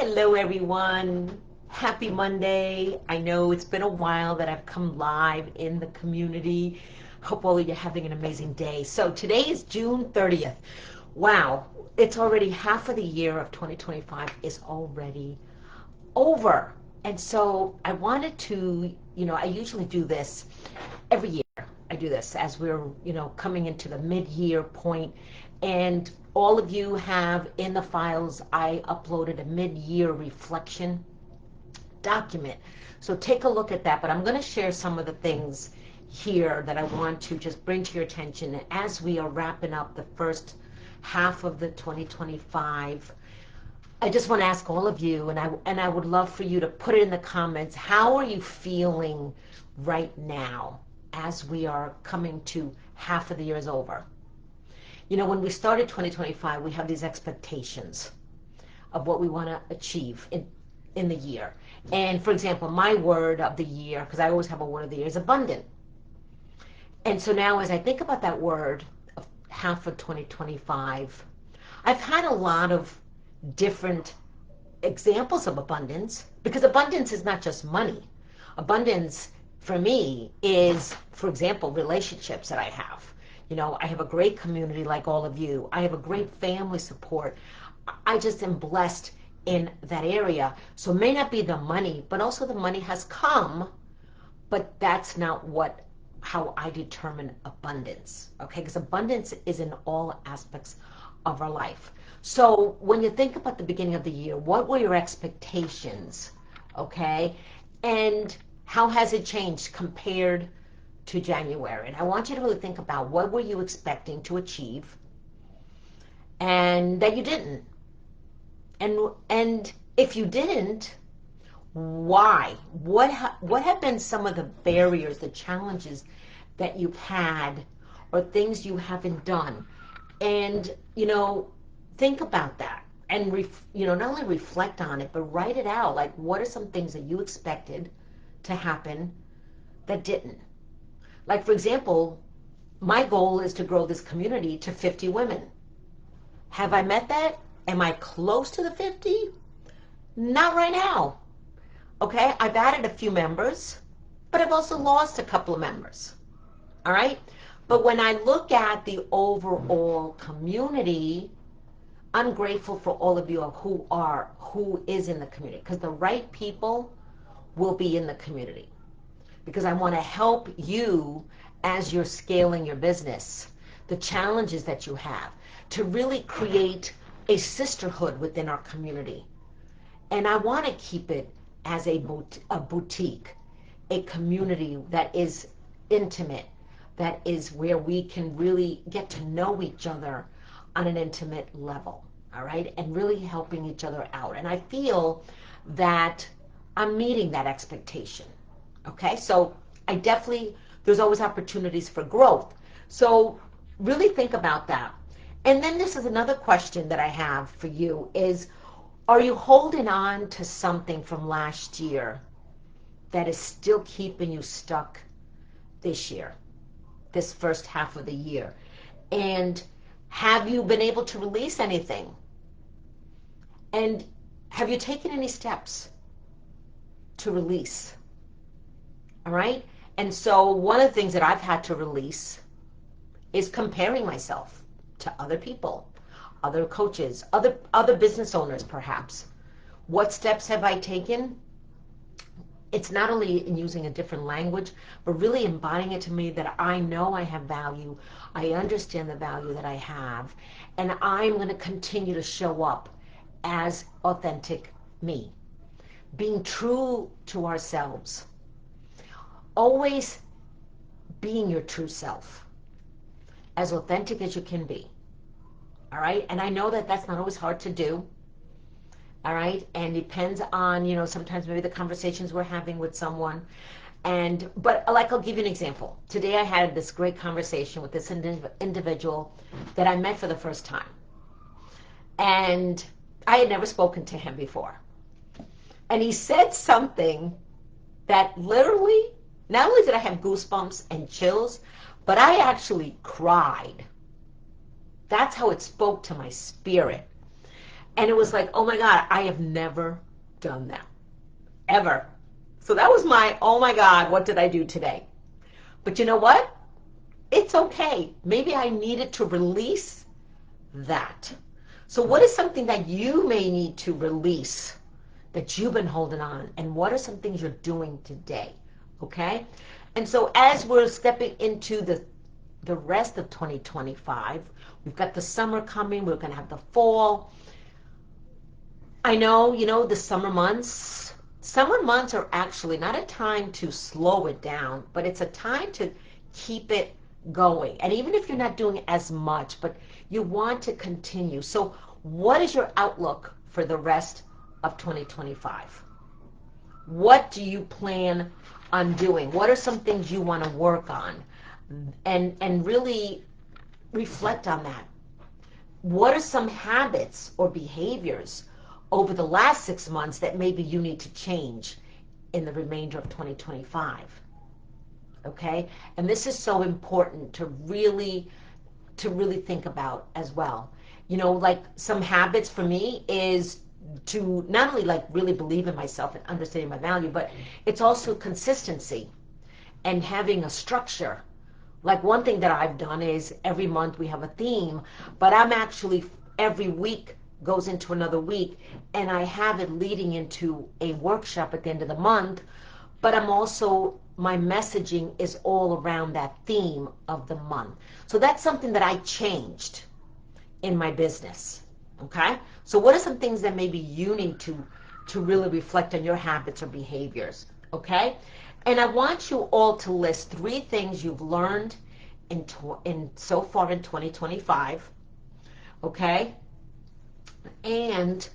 Hello, everyone. Happy Monday. I know it's been a while that I've come live in the community. Hope all of you are having an amazing day. So today is June 30th. Wow, it's already half of the year of 2025 is already over. And so I wanted to, I usually do this every year. I do this as we're, coming into the mid-year point, and all of you have in the files, I uploaded a mid-year reflection document. So take a look at that, but I'm going to share some of the things here that I want to just bring to your attention as we are wrapping up the first half of the 2025. I just want to ask all of you, and I would love for you to put it in the comments, how are you feeling right now as we are coming to half of the year is over? When we started 2025, we have these expectations of what we want to achieve in the year. And for example, my word of the year, because I always have a word of the year, is abundant. And so now as I think about that word of half of 2025, I've had a lot of different examples of abundance, because abundance is not just money. Abundance for me is, for example, relationships that I have. I have a great community like all of you. I have a great family support. I just am blessed in that area. So it may not be the money, but also the money has come, but that's not how I determine abundance, okay? Because abundance is in all aspects of our life. So when you think about the beginning of the year, what were your expectations, okay? And how has it changed compared to January? And I want you to really think about what were you expecting to achieve and that you didn't. And if you didn't, why? What have been some of the barriers, the challenges that you've had, or things you haven't done? And think about that, and not only reflect on it, but write it out. Like, what are some things that you expected to happen that didn't? Like, for example, my goal is to grow this community to 50 women. Have I met that? Am I close to the 50? Not right now. Okay, I've added a few members, but I've also lost a couple of members. All right? But when I look at the overall community, I'm grateful for all of you who is in the community, because the right people will be in the community. Because I want to help you as you're scaling your business, the challenges that you have, to really create a sisterhood within our community. And I want to keep it as a boutique, a community that is intimate, that is where we can really get to know each other on an intimate level, all right? And really helping each other out. And I feel that I'm meeting that expectation, okay? So there's always opportunities for growth. So really think about that. And then this is another question that I have for you is, are you holding on to something from last year that is still keeping you stuck this year, this first half of the year? And have you been able to release anything? And have you taken any steps to release? All right? And so one of the things that I've had to release is comparing myself to other people, other coaches, other business owners perhaps. What steps have I taken? It's not only in using a different language, but really embodying it to me that I know I have value, I understand the value that I have, and I'm going to continue to show up as authentic me. Being true to ourselves. Always being your true self. As authentic as you can be. All right? And I know that that's not always hard to do. All right? And depends on, sometimes maybe the conversations we're having with someone. But I'll give you an example. Today I had this great conversation with this individual that I met for the first time. And I had never spoken to him before. And he said something that literally, not only did I have goosebumps and chills, but I actually cried. That's how it spoke to my spirit. And it was like, oh my God, I have never done that, ever. So that was my, oh my God, what did I do today? But you know what? It's okay. Maybe I needed to release that. So what is something that you may need to release that you've been holding on? And what are some things you're doing today? Okay? And so as we're stepping into the rest of 2025, we've got the summer coming, we're going to have the fall. I know, the summer months are actually not a time to slow it down, but it's a time to keep it going. And even if you're not doing as much, but you want to continue. So what is your outlook for the rest of 2025? What do you plan on doing? What are some things you want to work on? And really reflect on that. What are some habits or behaviors over the last 6 months that maybe you need to change in the remainder of 2025? Okay? And this is so important to really think about as well. Like some habits for me is to not only like really believe in myself and understanding my value, but it's also consistency and having a structure. Like one thing that I've done is every month we have a theme, but I'm actually every week goes into another week, and I have it leading into a workshop at the end of the month, but I'm also, my messaging is all around that theme of the month. So that's something that I changed in my business. Okay? So what are some things that maybe you need to really reflect on your habits or behaviors? Okay? And I want you all to list 3 things you've learned in so far in 2025. Okay? And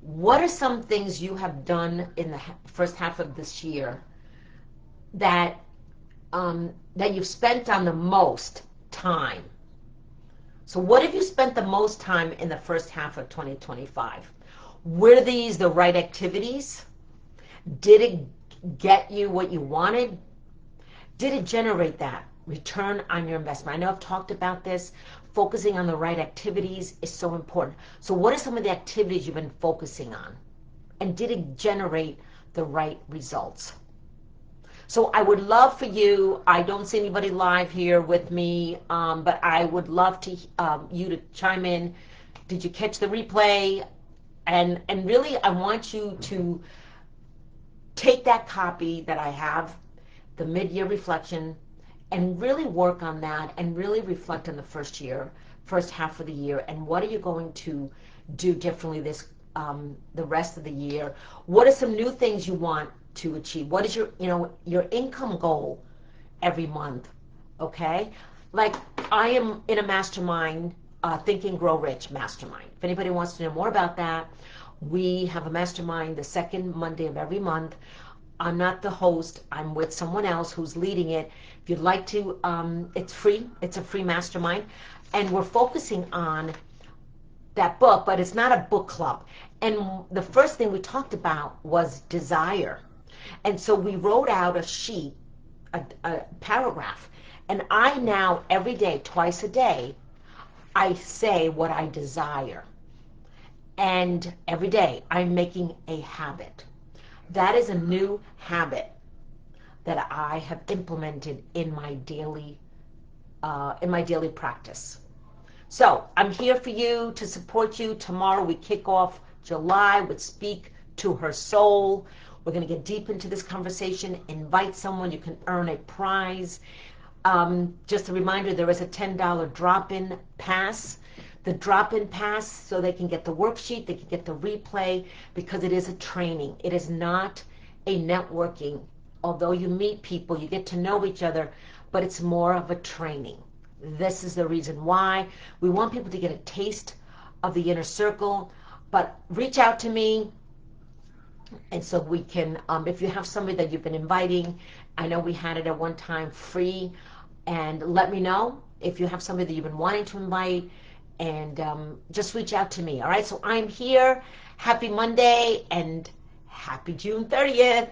what are some things you have done in the first half of this year that that you've spent on the most time? So what have you spent the most time in the first half of 2025? Were these the right activities? Did it get you what you wanted? Did it generate that return on your investment? I know I've talked about this. Focusing on the right activities is so important. So what are some of the activities you've been focusing on? And did it generate the right results? So I would love for you, I don't see anybody live here with me, but I would love to you to chime in. Did you catch the replay? And really, I want you to take that copy that I have, the mid-year reflection, and really work on that and really reflect on the first half of the year, and what are you going to do differently the rest of the year? What are some new things you want to achieve? What is your income goal every month? Okay? Like I am in a mastermind, Think and Grow Rich mastermind. If anybody wants to know more about that, we have a mastermind the second Monday of every month. I'm not the host. I'm with someone else who's leading it. If you'd like to, it's free. It's a free mastermind. And we're focusing on that book, but it's not a book club. And the first thing we talked about was desire. And so we wrote out a sheet, a paragraph. And I now, every day, twice a day, I say what I desire. And every day, I'm making a habit. That is a new habit that I have implemented in my daily practice. So I'm here for you, to support you. Tomorrow we kick off July with Speak to Her Soul. We're going to get deep into this conversation. Invite someone. You can earn a prize. Just a reminder, there is a $10 drop-in pass. The drop-in pass, so they can get the worksheet, they can get the replay, because it is a training. It is not a networking. Although you meet people, you get to know each other, but it's more of a training. This is the reason why. We want people to get a taste of the inner circle, but reach out to me, and so we can, if you have somebody that you've been inviting, I know we had it at one time free, and let me know if you have somebody that you've been wanting to invite, and just reach out to me. All right, so I'm here. Happy Monday, and happy June 30th.